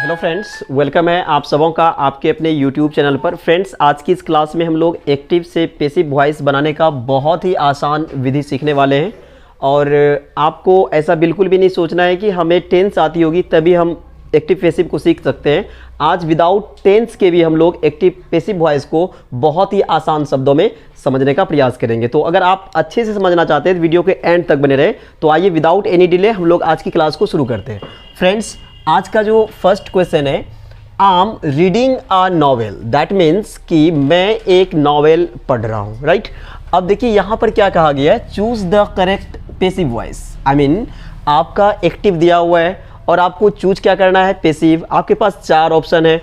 Hello friends, welcome है आप सबों का आपके अपने यूट्यूब चैनल पर। फ्रेंड्स, आज की इस क्लास में हम लोग एक्टिव से पैसिव वॉइस बनाने का बहुत ही आसान विधि सीखने वाले हैं। और आपको ऐसा बिल्कुल भी नहीं सोचना है कि हमें टेंस आती होगी तभी हम एक्टिव पैसिव को सीख सकते हैं। आज विदाउट टेंस के भी हम लोग एक्टिव पैसिव वॉइस को बहुत ही आसान शब्दों में समझने का प्रयास करेंगे। तो अगर आप अच्छे से समझना चाहते हैं तो वीडियो के एंड तक बने रहे। तो आइए विदाउट एनी डिले हम लोग आज की क्लास को शुरू करते हैं। फ्रेंड्स, आज का जो फर्स्ट क्वेश्चन है, I am reading a novel. That means कि मैं एक नॉवेल पढ़ रहा हूँ, राइट। अब देखिए यहाँ पर क्या कहा गया है, choose the correct passive voice. I mean आपका एक्टिव दिया हुआ है और आपको चूज क्या करना है, पैसिव। आपके पास 4 ऑप्शन है,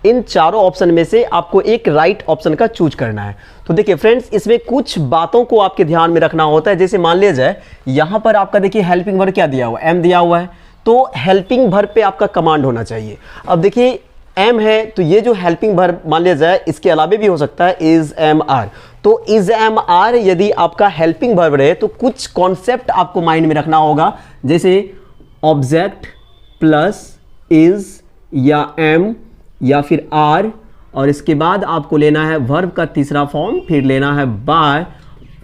इन चारों ऑप्शन में से आपको एक राइट ऑप्शन का चूज करना है। तो देखिए फ्रेंड्स, इसमें कुछ बातों को आपके ध्यान में रखना होता है। जैसे मान लिया जाए यहाँ पर आपका देखिए हेल्पिंग वर्ब क्या दिया हुआ है, एम दिया हुआ है, तो हेल्पिंग वर्ब पे आपका कमांड होना चाहिए। अब देखिए एम है तो ये जो हेल्पिंग वर्ब मान लिया जाए इसके अलावा भी हो सकता है इज एम आर। तो इज एम आर यदि आपका हेल्पिंग वर्ब रहे तो कुछ कॉन्सेप्ट आपको माइंड में रखना होगा, जैसे ऑब्जेक्ट प्लस इज या एम या फिर आर, और इसके बाद आपको लेना है वर्ब का तीसरा फॉर्म, फिर लेना है बाय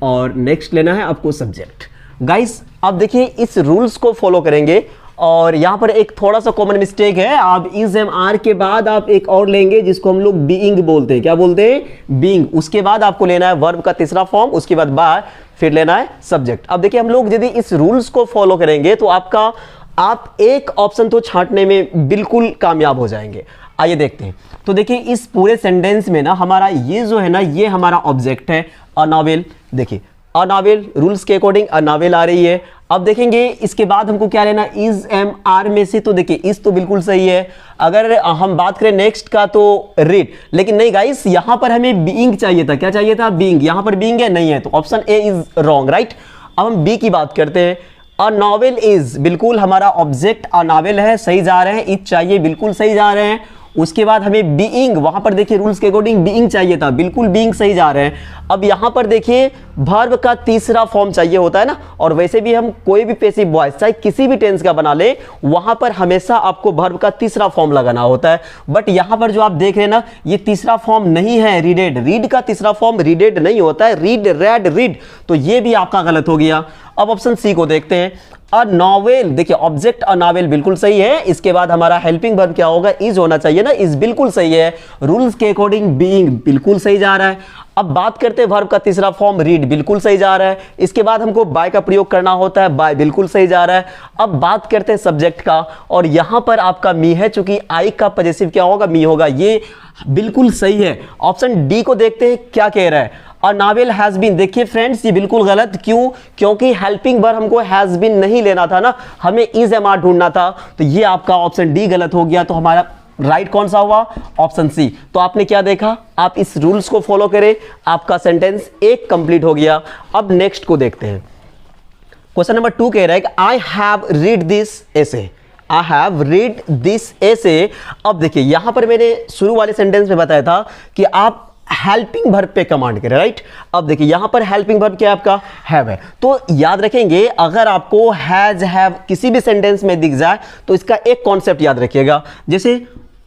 और नेक्स्ट लेना है आपको सब्जेक्ट। गाइस अब देखिए इस रूल्स को फॉलो करेंगे। और यहाँ पर एक थोड़ा सा कॉमन मिस्टेक है, आप इज एम आर के बाद आप एक और लेंगे जिसको हम लोग बीइंग बोलते हैं। क्या बोलते हैं? बीइंग। उसके बाद आपको लेना है वर्ब का तीसरा फॉर्म, उसके बाद बाय, फिर लेना है सब्जेक्ट। अब देखिए हम लोग यदि इस रूल्स को फॉलो करेंगे तो आप एक ऑप्शन तो छांटने में बिल्कुल कामयाब हो जाएंगे। आइए देखते हैं। तो देखिए इस पूरे सेंटेंस में ना हमारा ये जो है ना, ये हमारा ऑब्जेक्ट है अ नॉवेल। देखिए अ नॉवेल रूल्स के अकॉर्डिंग अ नॉवेल आ रही है। अब देखेंगे इसके बाद हमको क्या लेना, इज एम आर में से। तो देखिए इस तो बिल्कुल सही है। अगर हम बात करें नेक्स्ट का तो रीड, लेकिन नहीं गाइस, यहां पर हमें बीइंग चाहिए था। क्या चाहिए था? बीइंग। यहां पर बीइंग है, नहीं है, तो option A is wrong, right. अब हम बी की बात करते हैं। अ नॉवेल इज, बिल्कुल हमारा ऑब्जेक्ट अ नॉवेल है, सही जा रहे हैं। इज चाहिए, बिल्कुल सही जा रहे हैं। उसके बाद हमें बीइंग, वहां पर देखिए रूल्स के अकॉर्डिंग बीइंग चाहिए था, बिल्कुल बीइंग सही जा रहे हैं। अब यहां पर देखिए वर्ब का तीसरा फॉर्म चाहिए होता है ना, और वैसे भी हम कोई भी पैसिव वॉइस चाहे किसी भी टेंस का बना ले, वहां पर हमेशा आपको वर्ब का तीसरा फॉर्म लगाना होता है। बट यहां पर जो आप देख रहे हैं ना, ये तीसरा फॉर्म नहीं है रीडेड। रीड का तीसरा फॉर्म रीडेड नहीं होता है, रीड, रेड, रीड। तो ये भी आपका गलत हो गया। अब ऑप्शन सी को देखते हैं। अ नॉवेल, देखिए ऑब्जेक्ट अ नॉवेल बिल्कुल सही है। इसके बाद हमारा हेल्पिंग वर्ब क्या होगा, इज होना चाहिए ना, इज बिल्कुल सही है। रूल्स के अकॉर्डिंग बीइंग बिल्कुल सही जा रहा है। अब बात करते हैं वर्ब का तीसरा फॉर्म रीड, बिल्कुल सही जा रहा है। इसके बाद हमको बाय का प्रयोग करना होता है, बाय बिल्कुल सही जा रहा है। अब बात करते हैं सब्जेक्ट का, और यहां पर आपका मी है, चूंकि आई का पॉजेसिव क्या होगा, मी होगा, ये बिल्कुल सही है। ऑप्शन डी को देखते हैं क्या कह रहा है, अ नॉवेल हैज बीन। देखिए फ्रेंड्स ये बिल्कुल गलत, क्यों? क्योंकि हेल्पिंग वर्ब हमको हैज बीन नहीं लेना था ना, हमें इज एम आर ढूंढना था। तो ये आपका ऑप्शन डी गलत हो गया। तो हमारा राइट कौन सा हुआ? Option C. तो आपने क्या देखा, आप इस रूल्स को फॉलो करें, आपका सेंटेंस एक कंप्लीट हो गया। अब नेक्स्ट को देखते हैं। क्वेश्चन नंबर 2 कह रहा है कि I have read this essay. I have read this एसे। अब देखिए यहां पर मैंने शुरू वाले सेंटेंस में बताया था कि आप हेल्पिंग वर्ब पे कमांड करें, राइट। अब देखिए यहां पर हेल्पिंग वर्ब क्या है आपका, हैव है। तो याद रखेंगे अगर आपको हैज, हैव किसी भी सेंटेंस में दिख जाए तो इसका एक कॉन्सेप्ट याद रखिएगा, जैसे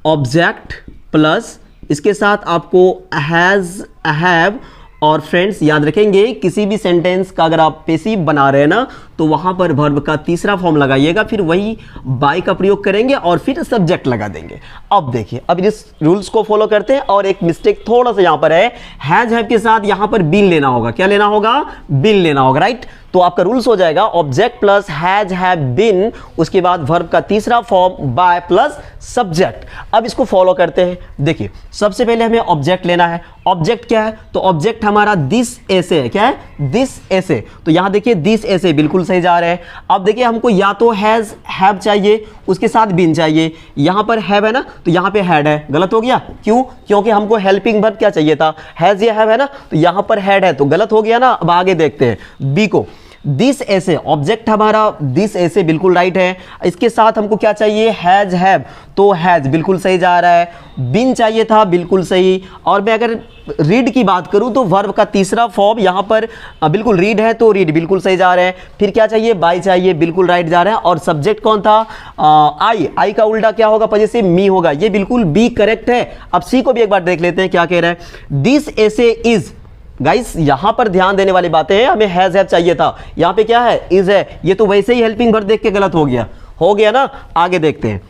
ऑब्जेक्ट प्लस इसके साथ आपको हैज, हैव। और फ्रेंड्स याद रखेंगे किसी भी सेंटेंस का अगर आप पैसिव बना रहे हैं ना, तो वहां पर वर्ब का तीसरा फॉर्म लगाइएगा, फिर वही बाय का प्रयोग करेंगे और फिर सब्जेक्ट लगा देंगे। अब देखिए अब इस रूल्स को फॉलो करते हैं। और एक मिस्टेक थोड़ा सा यहां पर है, हैज, हैव के साथ यहां पर बीन लेना होगा। क्या लेना होगा? बीन लेना होगा, राइट। तो आपका रूल्स हो जाएगा object plus has, have, been, उसके बाद वर्ब का तीसरा फॉर्म बाय प्लस सब्जेक्ट। अब इसको फॉलो करते हैं। देखिए सबसे पहले हमें ऑब्जेक्ट लेना है। ऑब्जेक्ट क्या है? तो ऑब्जेक्ट हमारा दिस ऐसे है। क्या है? दिस ऐसे। तो यहां देखिए दिस ऐसे बिल्कुल सही जा रहे हैं। अब देखिए हमको या तो हैज, हैव चाहिए, उसके साथ बीन चाहिए। यहां पर हैव है ना, तो यहां पे हैड है, गलत हो गया। क्यों? क्योंकि हमको हेल्पिंग वर्ब क्या चाहिए था, हैज या हैव है ना, तो यहां पर हैड है, तो गलत हो गया ना। अब आगे देखते हैं बी को। दिस ऐसे ऑब्जेक्ट हमारा दिस ऐसे बिल्कुल राइट है। इसके साथ हमको क्या चाहिए, हैज हैव, तो हैज बिल्कुल सही जा रहा है। बीन चाहिए था, बिल्कुल सही। और मैं अगर रीड की बात करूं तो वर्ब का तीसरा फॉर्म यहां पर बिल्कुल रीड है, तो रीड बिल्कुल सही जा रहे हैं। फिर क्या चाहिए, बाय चाहिए, बिल्कुल राइट जा रहे हैं। और सब्जेक्ट कौन था, आई का उल्टा क्या होगा, पॉजेसिव मी होगा, ये बिल्कुल बी करेक्ट है। अब सी को भी एक बार देख लेते हैं क्या कह रहा है। दिस ऐसे इज, गाइस यहां पर ध्यान देने वाली बातें हैं। हमें हैज हैव चाहिए था, यहां पे क्या है, इज है। ये तो वैसे ही हेल्पिंग वर्ब देख के गलत हो गया ना। आगे देखते हैं,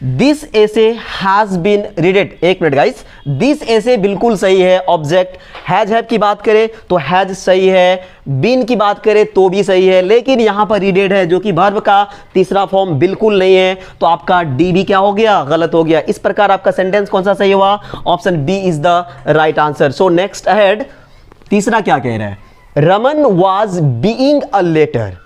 दिस ऐसे हैज बीन रीडेड। एक मिनट गाइस, दिस ऐसे बिल्कुल सही है ऑब्जेक्ट। हैज हैव की बात करें तो हैज सही है, बीन की बात करें तो भी सही है, लेकिन यहां पर रीडेड है जो कि वर्ब का तीसरा फॉर्म बिल्कुल नहीं है, तो आपका डी भी क्या हो गया, गलत हो गया। इस प्रकार आपका सेंटेंस कौन सा सही हुआ, option B is the right answer. So next ahead, तीसरा क्या कह रहा है, Raman was being a letter,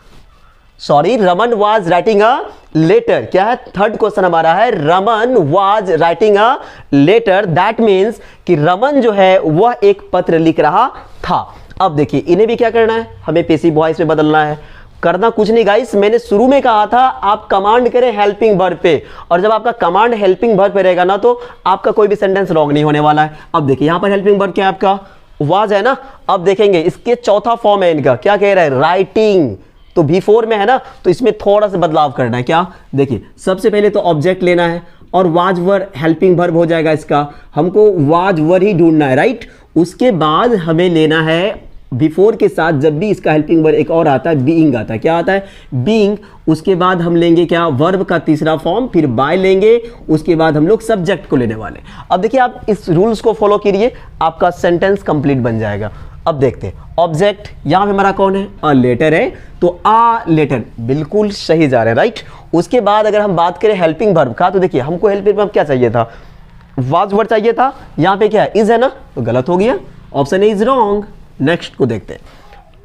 sorry Raman was writing a letter. क्या है, थर्ड क्वेश्चन हमारा है, Raman was writing a letter, that means कि रमन जो है वह एक पत्र लिख रहा था। अब देखिए इन्हें भी क्या करना है, हमें पैसिव वॉइस में बदलना है। करना कुछ नहीं गाइस, मैंने शुरू में कहा था आप कमांड करें हेल्पिंग वर्ब पे, और जब आपका कमांड हेल्पिंग वर्ब पे रहेगा ना तो आपका कोई भी सेंटेंस रॉन्ग नहीं होने वाला है। अब देखिए यहां पर हेल्पिंग वर्ब क्या है, आपका वाज है ना। अब देखेंगे इसके चौथा फॉर्म है इनका, क्या कह रहा है, राइटिंग, तो V4 में है ना, तो इसमें थोड़ा सा बदलाव करना है। क्या, देखिए सबसे पहले तो ऑब्जेक्ट लेना है और वाज वर हेल्पिंग वर्ब हो जाएगा इसका, हमको वाज वर ही ढूंढना है, राइट। उसके बाद हमें लेना है बिफोर के साथ जब भी इसका हेल्पिंग वर्ब एक और आता है, बीइंग आता है। क्या आता है, बीइंग। उसके बाद हम लेंगे क्या, वर्ब का तीसरा फॉर्म, फिर बाय लेंगे, उसके बाद हम लोग सब्जेक्ट को लेने वाले। अब देखिए आप इस रूल्स को फॉलो कीजिए, आपका सेंटेंस कंप्लीट बन जाएगा। अब देखते हैं, ऑब्जेक्ट यहां पे हमारा कौन है, अ लेटर है, तो आ लेटर बिल्कुल सही जा रहे हैं, राइट। उसके बाद अगर हम बात करें हेल्पिंग वर्ब का, तो देखिए हमको हेल्पिंग वर्ब क्या चाहिए था, वाज वर्ब चाहिए था, यहां पे क्या है, इज है ना, तो गलत हो गया, option A is wrong. Next को देखते हैं,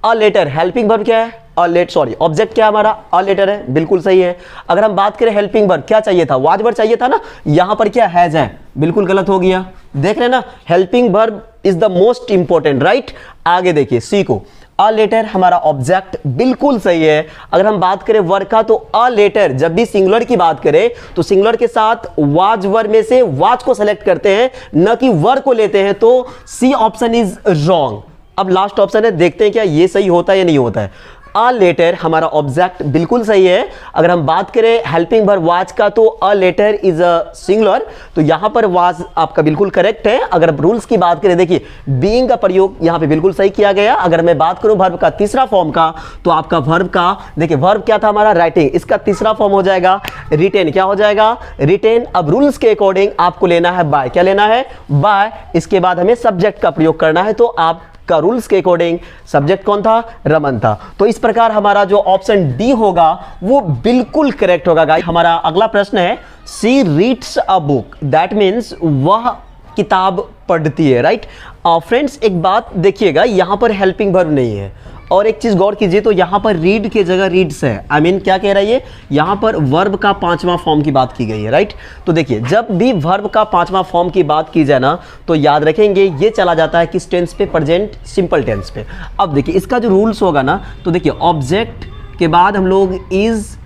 अ लेटर हेल्पिंग वर्ब क्या है, ऑब्जेक्ट क्या है हमारा, अ लेटर है, बिल्कुल सही है। अगर हम बात करें हेल्पिंग वर्ब क्या चाहिए था, वाज वर्ब चाहिए था ना, यहां पर क्या हैज है, बिल्कुल गलत हो गया। देख रहे हैं ना, helping verb is the most important, right. आगे देखिए सी को, अ लेटर हमारा ऑब्जेक्ट बिल्कुल सही है। अगर हम बात करें वर्ब का, तो अ लेटर जब भी सिंगुलर की बात करें तो सिंगुलर के साथ वाज वर्ब में से वाज को सेलेक्ट करते हैं, न कि वर्ब को लेते हैं, तो सी ऑप्शन इज रॉन्ग। अब लास्ट ऑप्शन है, देखते हैं क्या ये सही होता है या नहीं होता है। अ लेटर हमारा ऑब्जेक्ट बिल्कुल सही है। अगर हम बात करें हेल्पिंग वर्ब वाज का, तो a letter is a singular, तो यहां पर वाज आपका बिल्कुल करेक्ट है। अगर रूल्स की बात करें, देखिए बीइंग का प्रयोग यहां पे बिल्कुल सही किया गया। अगर मैं बात करूं वर्ब का तीसरा फॉर्म का, तो आपका वर्ब का, देखिए वर्ब क्या था हमारा, राइटिंग, इसका तीसरा फॉर्म हो जाएगा रिटेन। क्या हो जाएगा, रिटेन। अब रूल्स के अकॉर्डिंग आपको लेना है बाय, क्या लेना है, बाय। इसके बाद हमें सब्जेक्ट का प्रयोग करना है, तो आप का रूल्स के अकॉर्डिंग सब्जेक्ट कौन था, रमन था। तो इस प्रकार हमारा जो ऑप्शन डी होगा वो बिल्कुल करेक्ट होगा गाइस। हमारा अगला प्रश्न है, she reads a book, that means वह किताब पढ़ती है, राइट। फ्रेंड्स एक बात देखिएगा, यहां पर हेल्पिंग वर्ब नहीं है, और एक चीज गौर कीजिए, तो यहां पर रीड की जगह रीड्स है। आई मीन क्या कह रहा है ये, यहां पर वर्ब का पांचवा फॉर्म की बात की गई है, राइट। तो देखिए जब भी वर्ब का पांचवा फॉर्म की बात की जाए ना, तो याद रखेंगे ये चला जाता है किस टेंस पे, प्रेजेंट सिंपल टेंस पे। अब देखिए इसका जो रूल्स होगा ना, तो देखिए ऑब्जेक्ट के बाद हम लोग इज,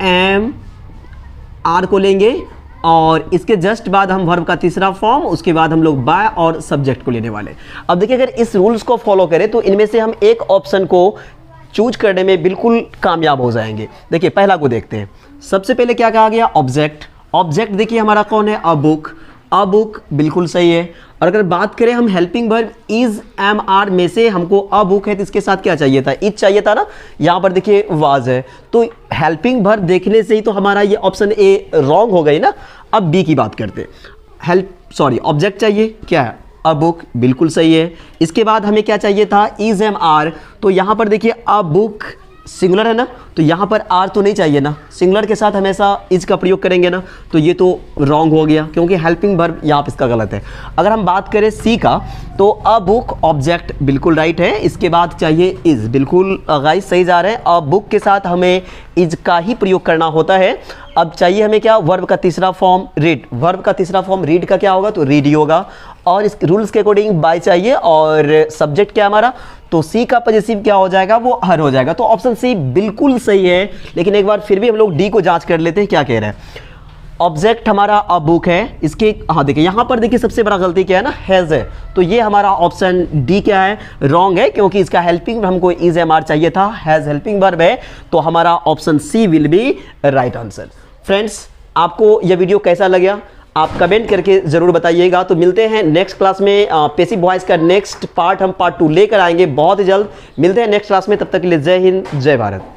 एम, आर को लेंगे, और इसके जस्ट बाद हम वर्ब का तीसरा फॉर्म, उसके बाद हम लोग बाय और सब्जेक्ट को लेने वाले। अब देखिए अगर इस रूल्स को फॉलो करें तो इनमें से हम एक ऑप्शन को चूज करने में बिल्कुल कामयाब हो जाएंगे। देखिए पहला को देखते हैं। सबसे पहले क्या कहा गया, ऑब्जेक्ट। ऑब्जेक्ट देखिए हमारा कौन है, अ बुक। अ बुक बिल्कुल सही है। और अगर बात करें हम helping verb is, am, are में से हमको अ बुक है, तो इसके साथ क्या चाहिए था, इज चाहिए था ना, यहां पर देखिए वाज है, तो हेल्पिंग वर्ब देखने से ही तो हमारा ये ऑप्शन ए रॉन्ग हो गई ना। अब बी की बात करते हैं, ऑब्जेक्ट चाहिए, क्या है, अ बुक, बिल्कुल सही है। इसके बाद हमें क्या चाहिए था, इज, एम, आर, तो यहां पर देखिए अ बुक सिंगुलर है ना, तो यहां पर आर तो नहीं चाहिए ना, सिंगुलर के साथ हमेशा इज का प्रयोग करेंगे ना, तो ये तो रॉन्ग हो गया, क्योंकि हेल्पिंग वर्ब यहां पर इसका गलत है। अगर हम बात करें सी का, तो अ बुक ऑब्जेक्ट बिल्कुल राइट है। इसके बाद चाहिए इज, बिल्कुल गाइस सही जा रहे हैं। अ बुक के साथ हमें इज का ही प्रयोग करना होता है। अब चाहिए हमें क्या, वर्ब का तीसरा फॉर्म रीड। वर्ब का तीसरा फॉर्म रीड का क्या होगा, तो रीड ही होगा। और इस रूल्स के अकॉर्डिंग बाय चाहिए और सब्जेक्ट क्या हमारा, तो सी का पॉजिटिव क्या हो जाएगा, वो हर हो जाएगा। तो ऑप्शन सी बिल्कुल सही है। लेकिन एक बार फिर भी हम लोग डी को जांच कर लेते हैं क्या कह रहे हैं। ऑब्जेक्ट हमारा अ बुक है, इसके हाँ देखिए यहाँ पर देखिए सबसे बड़ा गलती क्या है ना, हैज़ है। तो ये हमारा ऑप्शन डी क्या है, रॉन्ग है, क्योंकि इसका हेल्पिंग हमको इज एम आर चाहिए था, हैज़ हेल्पिंग वर्ब है। तो हमारा option C will be right answer. Friends, आपको यह वीडियो कैसा लगा आप कमेंट करके ज़रूर बताइएगा। तो मिलते हैं नेक्स्ट क्लास में। पैसिव वॉइस का नेक्स्ट पार्ट हम पार्ट 2 लेकर आएंगे बहुत ही जल्द। मिलते हैं नेक्स्ट क्लास में, तब तक के लिए जय हिंद जय भारत।